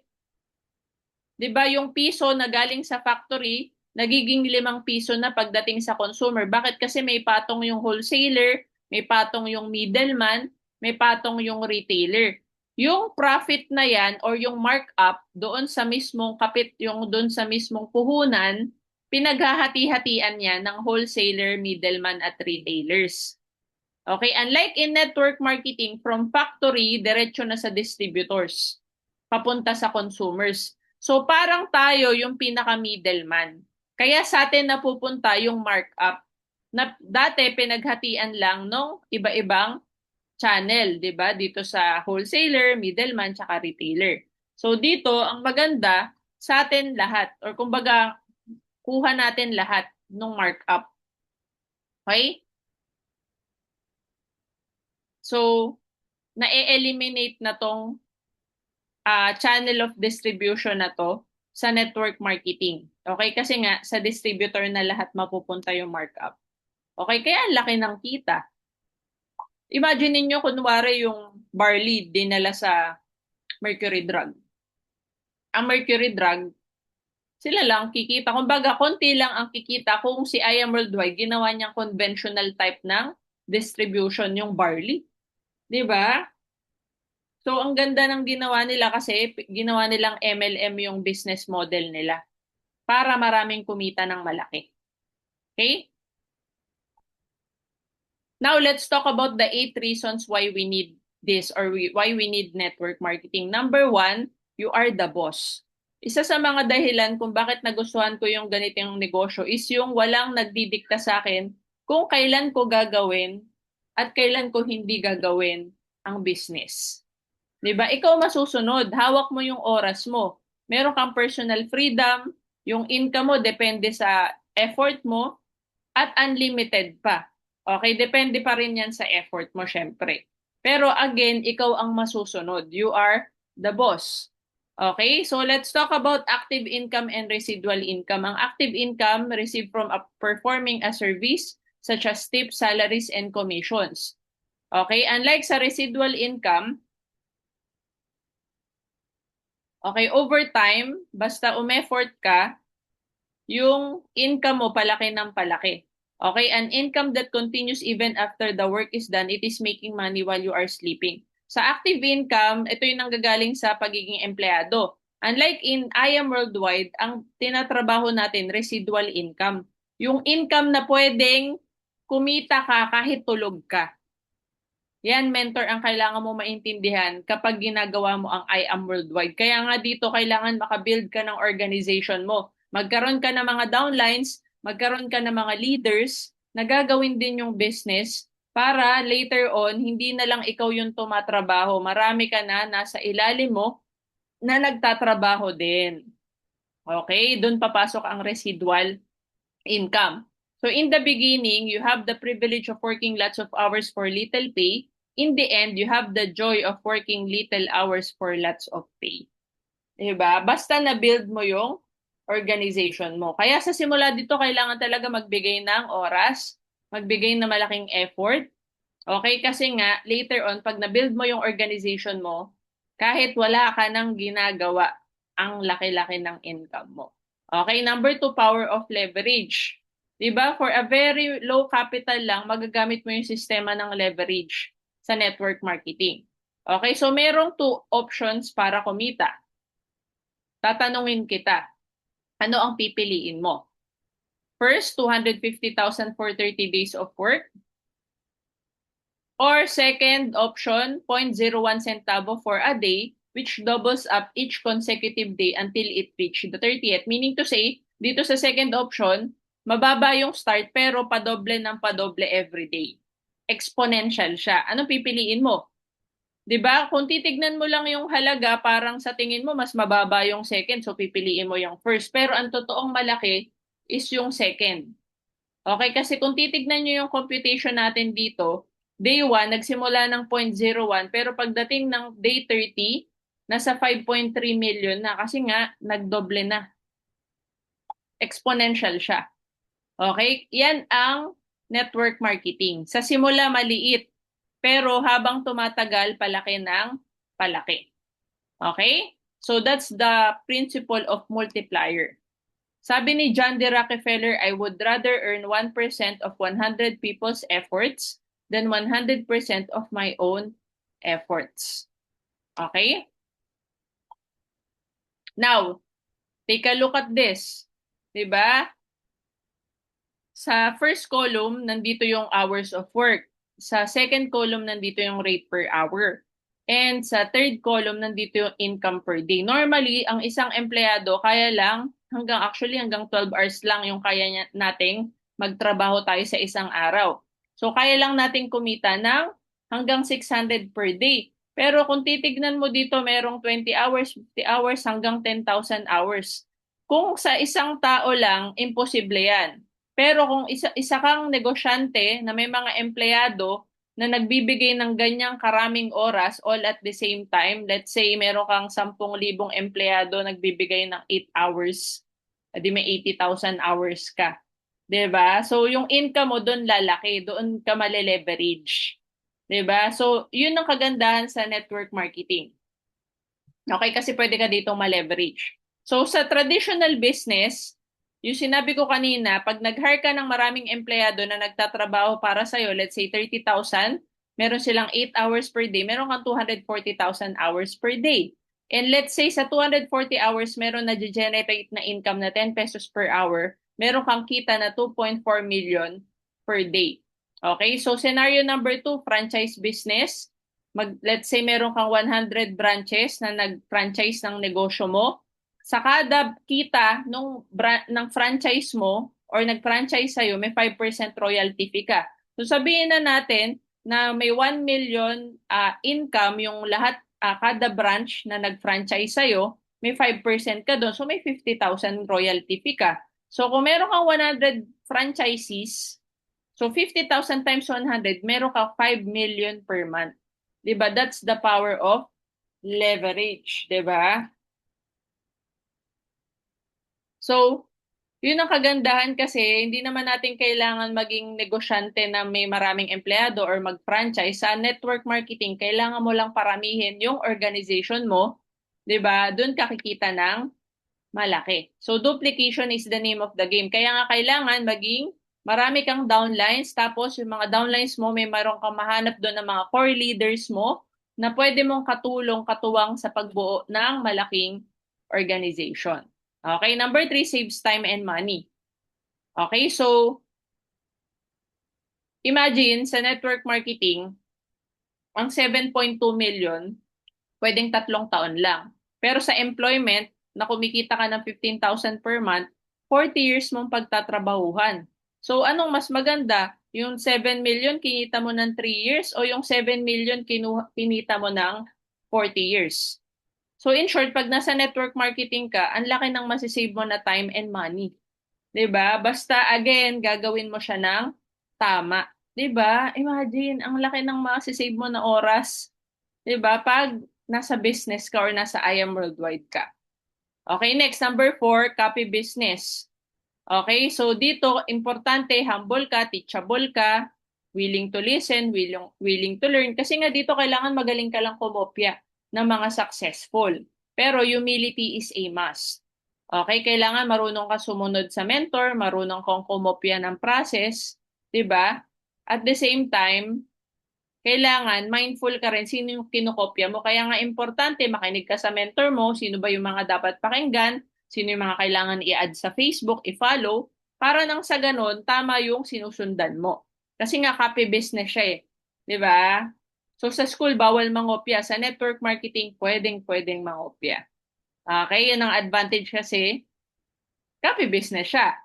'di ba, yung piso na galing sa factory, nagiging 5 piso na pagdating sa consumer. Bakit? Kasi may patong yung wholesaler, may patong yung middleman, may patong yung retailer. Yung profit na yan or yung markup doon sa mismong kapit, yung doon sa mismong puhunan, pinaghahati-hatian yan ng wholesaler, middleman at retailers. Okay, unlike in network marketing, from factory, diretso na sa distributors, papunta sa consumers. So parang tayo yung pinaka-middleman. Kaya sa atin napupunta yung markup na dati pinaghatian lang ng iba-ibang channel, 'di ba? Dito sa wholesaler, middleman, tsaka retailer. So dito, ang maganda sa atin lahat or kumbaga kuha natin lahat ng markup. Okay? So na-eliminate na tong channel of distribution na to sa network marketing. Okay? Kasi nga, sa distributor na lahat mapupunta yung markup. Okay? Kaya ang laki ng kita. Imagine niyo kunwari yung barley dinala sa Mercury Drug. Ang Mercury Drug, sila lang kikita. Kumbaga, konti lang ang kikita kung si I Am Worldwide ginawa niyang conventional type ng distribution yung barley. 'Di ba? So, ang ganda ng ginawa nila kasi ginawa nilang MLM yung business model nila para maraming kumita ng malaki. Okay? Now, let's talk about the 8 reasons why we need this or why we need network marketing. Number 1, you are the boss. Isa sa mga dahilan kung bakit nagustuhan ko yung ganitong negosyo is yung walang nagdidikta sa akin kung kailan ko gagawin at kailan ko hindi gagawin ang business. 'Di ba? Ikaw masusunod, hawak mo yung oras mo. Meron kang personal freedom, yung income mo depende sa effort mo at unlimited pa. Okay, depende pa rin 'yan sa effort mo syempre. Pero again, ikaw ang masusunod. You are the boss. Okay, so let's talk about active income and residual income. Ang active income received from performing a service such as tips, salaries, and commissions. Okay, unlike sa residual income, okay, over time, basta umeffort ka, yung income mo palaki ng palaki. Okay, an income that continues even after the work is done, it is making money while you are sleeping. Sa active income, ito yung nanggagaling sa pagiging empleyado. Unlike in I Am Worldwide, ang tinatrabaho natin, residual income. Yung income na pwedeng kumita ka kahit tulog ka. Yan, mentor, ang kailangan mo maintindihan kapag ginagawa mo ang I Am Worldwide. Kaya nga dito, kailangan makabuild ka ng organization mo. Magkaroon ka ng mga downlines, magkaroon ka ng mga leaders na gagawin din yung business para later on, hindi na lang ikaw yung tumatrabaho. Marami ka na nasa ilalim mo na nagtatrabaho din. Okay? Doon papasok ang residual income. So in the beginning, you have the privilege of working lots of hours for little pay. In the end, you have the joy of working little hours for lots of pay. Diba? Basta na-build mo yung organization mo. Kaya sa simula dito, kailangan talaga magbigay ng oras, magbigay ng malaking effort. Okay? Kasi nga, later on, pag na-build mo yung organization mo, kahit wala ka nang ginagawa, ang laki-laki ng income mo. Okay? Number 2, power of leverage. Diba? For a very low capital lang, magagamit mo yung sistema ng leverage sa network marketing. Okay? So, merong 2 options para kumita. Tatanungin kita, ano ang pipiliin mo? First, 250,000 for 30 days of work. Or second option, 0.01 centavo for a day, which doubles up each consecutive day until it reach the 30th. Meaning to say, dito sa second option, mababa yung start pero padoble ng padoble every day. Exponential siya. Anong pipiliin mo? 'Di ba? Kung titignan mo lang yung halaga, parang sa tingin mo mas mababa yung second, so pipiliin mo yung first. Pero ang totoong malaki is yung second. Okay, kasi kung titignan nyo yung computation natin dito, day 1, nagsimula ng 0.01, pero pagdating ng day 30, nasa 5.3 million na kasi nga, nagdoble na. Exponential siya. Okay? Yan ang network marketing. Sa simula maliit, pero habang tumatagal, palaki ng palaki. Okay? So that's the principle of multiplier. Sabi ni John D. Rockefeller, I would rather earn 1% of 100 people's efforts than 100% of my own efforts. Okay? Now, take a look at this. Diba? Sa first column, nandito yung hours of work. Sa second column, nandito yung rate per hour. And sa third column, nandito yung income per day. Normally, ang isang empleyado, kaya lang, hanggang 12 hours lang yung kaya nating magtrabaho tayo sa isang araw. So, kaya lang nating kumita ng hanggang 600 per day. Pero kung titignan mo dito, merong 20 hours, 50 hours, hanggang 10,000 hours. Kung sa isang tao lang, imposible yan. Pero kung isa kang negosyante na may mga empleyado na nagbibigay ng ganyang karaming oras all at the same time, let's say meron kang 10,000 empleyado nagbibigay ng 8 hours, edi may 80,000 hours ka. 'Di ba? So yung income mo doon lalaki, doon ka male-leverage. 'Di ba? So yun ang kagandahan sa network marketing. Okay, kasi pwede ka dito ma-leverage. So sa traditional business, yung sinabi ko kanina, pag nag-hire ka ng maraming empleyado na nagtatrabaho para sa'yo, let's say 30,000, meron silang 8 hours per day, meron kang 240,000 hours per day. And let's say sa 240 hours, meron na generate na income na 10 pesos per hour, meron kang kita na 2.4 million per day. Okay, so scenario number 2, franchise business. Let's say meron kang 100 branches na nag-franchise ng negosyo mo. Sa kada kita ng franchise mo or nag-franchise sa'yo, may 5% royalty fee ka. So sabihin na natin na may 1 million income yung lahat, kada branch na nag-franchise sa'yo, may 5% ka doon. So may 50,000 royalty fee ka. So kung meron kang 100 franchisees, so 50,000 times 100, meron ka 5 million per month. Diba? That's the power of leverage. Diba? So, yun ang kagandahan kasi hindi naman natin kailangan maging negosyante na may maraming empleyado or mag-franchise. Sa network marketing, kailangan mo lang paramihin yung organization mo, 'di ba? Doon ka kikita ng malaki. So, duplication is the name of the game. Kaya nga kailangan maging marami kang downlines, tapos yung mga downlines mo, may maroon kang mahanap doon ng mga core leaders mo na pwede mong katuwang sa pagbuo ng malaking organization. Okay, number 3, saves time and money. Okay, so imagine sa network marketing, ang 7.2 million, pwedeng 3 taon lang. Pero sa employment, na kumikita ka ng 15,000 per month, 40 years mong pagtatrabahuhan. So anong mas maganda? Yung 7 million kinita mo ng 3 years o yung 7 million kinita mo ng 40 years? So in short, pag nasa network marketing ka, ang laki ng masisave mo na time and money. 'Di ba? Basta again, gagawin mo siya ng tama. 'Di ba? Imagine, ang laki ng masisave mo na oras. 'Di ba? Pag nasa business ka or nasa I Am Worldwide ka. Okay, next, number 4, copy business. Okay, so dito, importante, humble ka, teachable ka, willing to listen, willing to learn. Kasi nga dito, kailangan magaling ka lang kumopya ng mga successful. Pero humility is a must. Okay, kailangan marunong ka sumunod sa mentor, marunong kang kumopya ng process, 'di ba? At the same time, kailangan mindful ka rin sino yung kinokopya mo. Kaya nga importante, makinig ka sa mentor mo, sino ba yung mga dapat pakinggan, sino yung mga kailangan i-add sa Facebook, i-follow, para nang sa ganun, tama yung sinusundan mo. Kasi nga copy business siya eh. 'Di ba? So sa school, bawal mangopya. Sa network marketing, pwedeng mangopya. Okay, yun ang advantage kasi, copy business siya.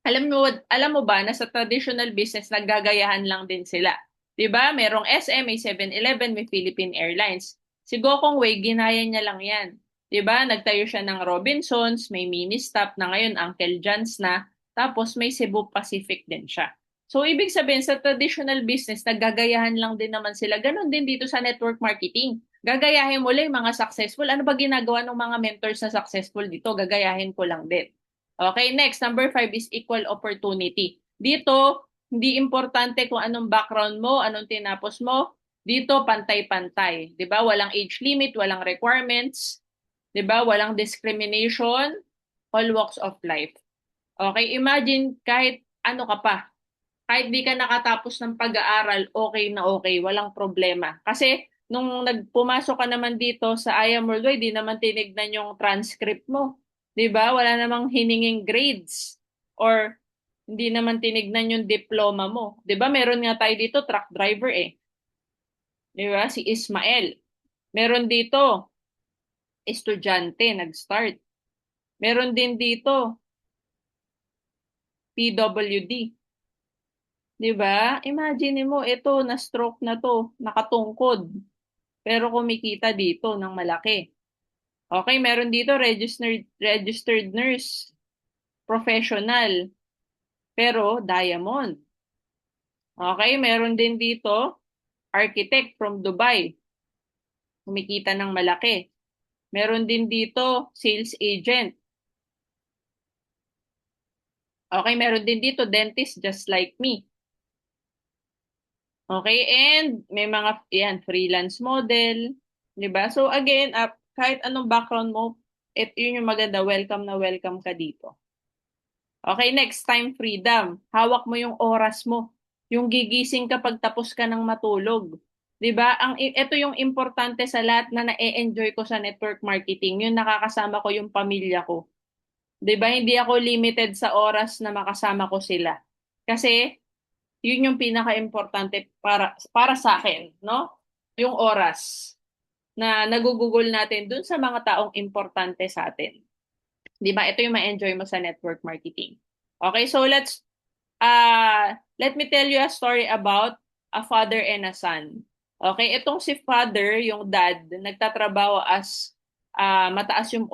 Alam mo ba na sa traditional business, naggagayahan lang din sila. 'Di ba? Merong SM, may 7-Eleven, may Philippine Airlines. Si Gokong Wei, ginaya niya lang yan. 'Di ba? Nagtayo siya ng Robinsons, may Ministop na ngayon Uncle John's na, tapos may Cebu Pacific din siya. So, ibig sabihin, sa traditional business, naggagayahan lang din naman sila. Ganon din dito sa network marketing. Gagayahin mo lang yung mga successful. Ano ba ginagawa ng mga mentors na successful dito? Gagayahin ko lang din. Okay, next, number 5 is equal opportunity. Dito, Hindi importante kung anong background mo, anong tinapos mo. Dito, pantay-pantay. 'Di ba? Walang age limit, walang requirements. 'Di ba? Walang discrimination. All walks of life. Okay, imagine kahit ano ka pa. Kahit di ka nakatapos ng pag-aaral, okay, walang problema. Kasi nung nagpumasok ka naman dito sa I Am Worldwide, di naman tinignan yung transcript mo. 'Di ba? Wala namang hininging grades or hindi naman tinignan yung diploma mo. 'Di ba? Meron nga tayo dito truck driver eh. 'Di ba? Si Ismael. Meron dito estudyante nag-start. Meron din dito PWD. 'Di ba? Imagine mo ito na stroke na to, nakatungkod. Pero kumikita dito ng malaki. Okay, meron dito registered nurse, professional, pero diamond. Okay, meron din dito architect from Dubai, kumikita ng malaki. Meron din dito sales agent. Okay, meron din dito dentist just like me. Okay, and may mga yan freelance model, 'di ba? So again, kahit anong background mo, yun yung maganda, welcome na welcome ka dito. Okay, next time freedom. Hawak mo yung oras mo. Yung gigising ka pag tapos ka ng matulog. 'Di ba? Ito yung importante sa lahat na na-enjoy ko sa network marketing, yung nakakasama ko yung pamilya ko. 'Di ba? Hindi ako limited sa oras na makasama ko sila. Kasi yun yung pinaka-importante para sa akin, no? Yung oras na nagugugol natin dun sa mga taong importante sa atin. 'Di ba? Ito yung ma-enjoy mo sa network marketing. Okay, so let me tell you a story about a father and a son. Okay, itong si father, yung dad, nagtatrabaho as mataas yung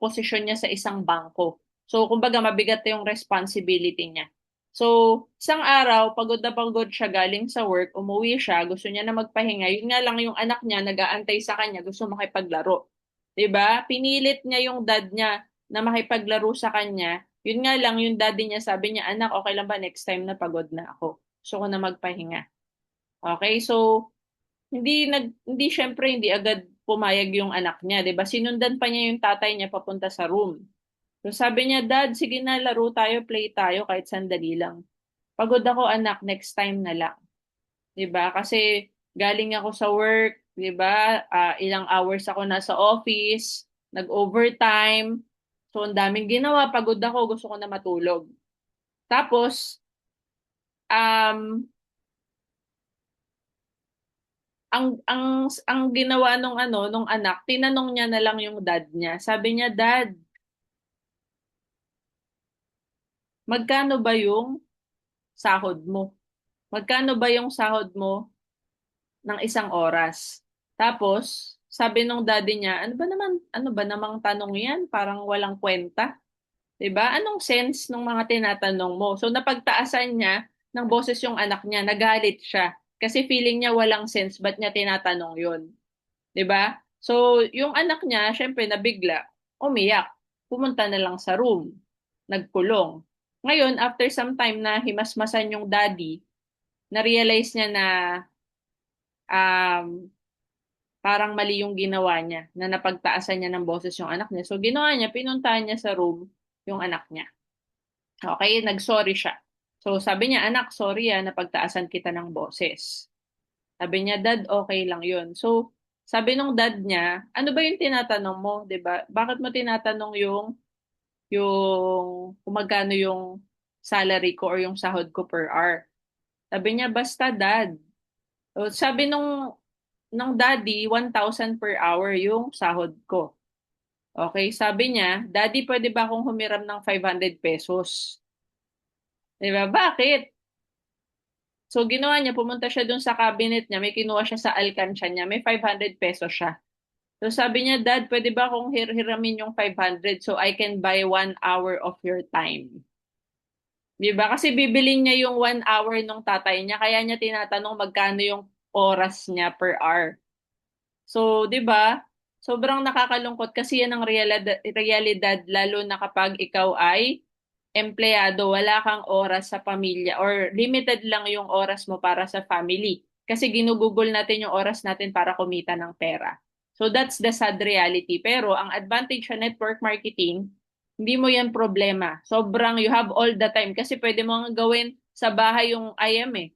posisyon niya sa isang bangko. So, kumbaga, mabigat yung responsibility niya. So, isang araw, pagod na pagod siya galing sa work, umuwi siya, gusto niya na magpahinga. Yun nga lang yung anak niya, nag-aantay sa kanya, gusto makipaglaro. 'Di ba? Pinilit niya yung dad niya na makipaglaro sa kanya. Yun nga lang, yung daddy niya sabi niya, anak, okay lang ba next time na pagod na ako? Gusto ko na magpahinga. Okay, so hindi syempre hindi agad pumayag yung anak niya, 'di ba? Sinundan pa niya yung tatay niya papunta sa room. So sabi niya, Dad, sige na, laro tayo, play tayo kahit sandali lang. Pagod ako, anak, next time na lang. 'Di ba? Kasi galing ako sa work, 'di ba? Ilang hours ako nasa office, nag-overtime. So ang daming ginawa, pagod ako, gusto ko na matulog. Tapos um ang ginawa nung anak, tinanong niya na lang yung dad niya. Sabi niya, Dad, magkano ba yung sahod mo? Magkano ba yung sahod mo ng isang oras? Tapos, sabi nung daddy niya, ano ba namang tanong yan? Parang walang kwenta. 'Di ba? Anong sense ng mga tinatanong mo? So, napagtaasan niya ng boses yung anak niya, nagalit siya. Kasi feeling niya walang sense, ba't niya tinatanong yun? 'Di ba? So, yung anak niya, syempre nabigla, umiyak. Pumunta na lang sa room. Nagkulong. Ngayon, after some time na himasmasan yung daddy, na-realize niya na um, parang mali yung ginawa niya, na napagtaasan niya ng boses yung anak niya. So, ginawa niya, pinuntahan niya sa room yung anak niya. Okay, nag-sorry siya. So, sabi niya, anak, sorry napagtaasan kita ng boses. Sabi niya, Dad, okay lang yun. So, sabi nung dad niya, ano ba yung tinatanong mo, 'di ba? Bakit mo tinatanong yung kung magkano yung salary ko or yung sahod ko per hour? Sabi niya, basta dad. So, sabi nung daddy, 1,000 per hour yung sahod ko. Okay, sabi niya, Daddy, pwede ba akong humiram ng 500 pesos? 'Di ba? Bakit? So, ginawa niya, pumunta siya dun sa cabinet niya, may kinuha siya sa alkansya niya, may 500 pesos siya. So sabi niya, Dad, pwede ba akong hiramin yung 500 so I can buy 1 hour of your time? Di ba? Kasi bibilin niya yung 1 hour nung tatay niya, kaya niya tinatanong magkano yung oras niya per hour. So, di ba? Sobrang nakakalungkot kasi yan ang realidad lalo na kapag ikaw ay empleyado, wala kang oras sa pamilya or limited lang yung oras mo para sa family. Kasi ginugugol natin yung oras natin para kumita ng pera. So that's the sad reality. Pero ang advantage sa network marketing, hindi mo yan problema. Sobrang you have all the time kasi pwede mo nga gawin sa bahay yung IM eh.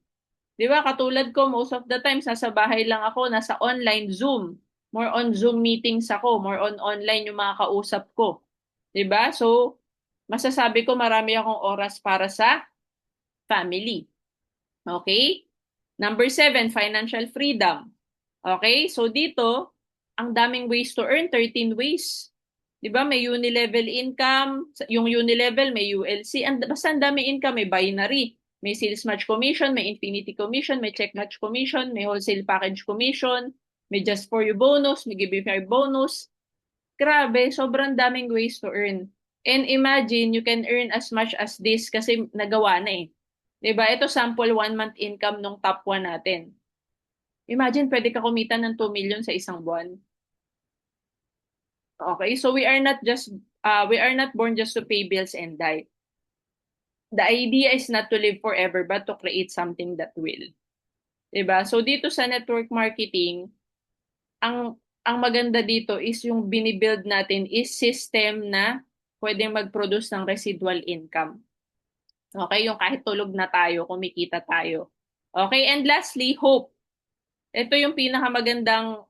Di ba? Katulad ko, most of the times, nasa bahay lang ako, nasa online Zoom. More on Zoom meetings ako, more on online yung mga kausap ko. Di ba? So, masasabi ko marami akong oras para sa family. Okay? Number 7, financial freedom. Okay? So, dito, ang daming ways to earn, 13 ways. Di ba? May unilevel income, yung unilevel, may ULC, basta ang dami income, may binary, may sales match commission, may infinity commission, may check match commission, may wholesale package commission, may just for you bonus, may give you fair bonus. Grabe, sobrang daming ways to earn. And imagine, you can earn as much as this kasi nagawa na eh. 'Di ba? Ito sample 1 month income nung top 1 natin. Imagine, pwede ka kumita ng 2 million sa isang buwan. Okay, so we are not born just to pay bills and die. The idea is not to live forever but to create something that will. 'Di ba? So dito sa network marketing, ang maganda dito is yung binibuild natin is system na pwedeng mag-produce ng residual income. Okay, yung kahit tulog na tayo, kumikita tayo. Okay, and lastly, hope. Ito yung pinakamagandang,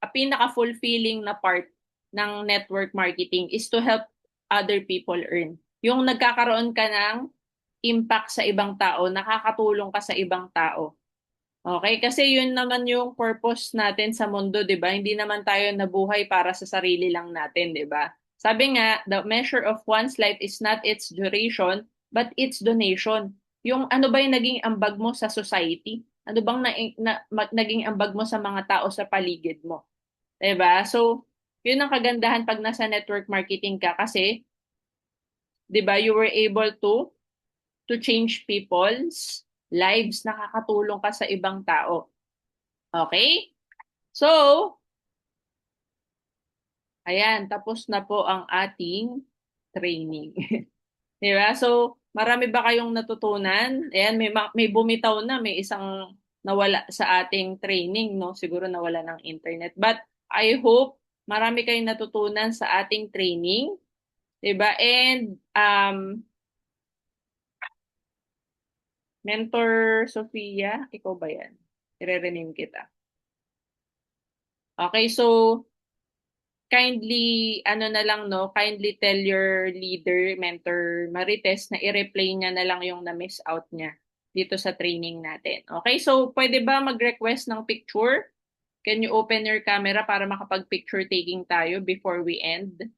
pinaka-fulfilling na part ng network marketing is to help other people earn. Yung nagkakaroon ka ng impact sa ibang tao, nakakatulong ka sa ibang tao. Okay, kasi yun naman yung purpose natin sa mundo, 'di ba? Hindi naman tayo nabuhay para sa sarili lang natin, 'di ba? Sabi nga, the measure of one's life is not its duration, but its donation. Yung ano ba yung naging ambag mo sa society? Ano bang naging ambag mo sa mga tao sa paligid mo? 'Di ba? So, yun ang kagandahan pag nasa network marketing ka kasi, 'di ba, you were able to change people's lives, nakakatulong ka sa ibang tao. Okay? So, ayan, tapos na po ang ating training. Di ba? So, marami ba kayong natutunan? Ayan, may bumitaw na, may isang nawala sa ating training, no? Siguro nawala ng internet. But I hope marami kayong natutunan sa ating training. Di ba? And Mentor Sofia, ikaw ba yan? I-rename kita. Okay, so kindly, ano na lang, no, kindly tell your leader, mentor Marites, na i-replay niya na lang yung na-miss out niya dito sa training natin. Okay, so pwede ba mag-request ng picture? Can you open your camera para makapag-picture taking tayo before we end?